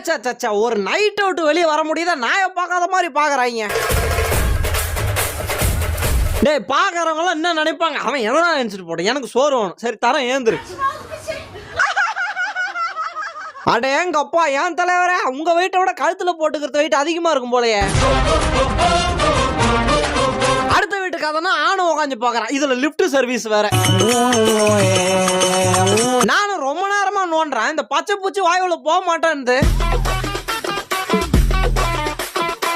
சச்சா ஒரு night out வெளியே வர முடியுதா? நாயை பார்க்காத மாதிரி பார்க்குறாங்க. டேய் பார்க்குறவங்களாம் என்ன நினைப்பாங்க? அவன் எதனா நினச்சிட்டு போட்டேன், எனக்கு சோறு வேணும். சரி தரேன், ஏந்துரு. அட எங்க அப்பா, ஏன் தலைவரே, உங்க வெயிட்டை விட கழுத்துல போட்டுக்கிறது வெயிட் அதிகமா இருக்கும் போலயே. அடுத்த வீட்டு கதைனா ஆணும் உட்காந்து பாக்குறான், இதுல லிப்ட் சர்வீஸ் வேற. நானும் ரொம்ப நேரமா நோண்டுறேன், இந்த பச்சை பூச்சி வாயுல போக மாட்டேன்னு.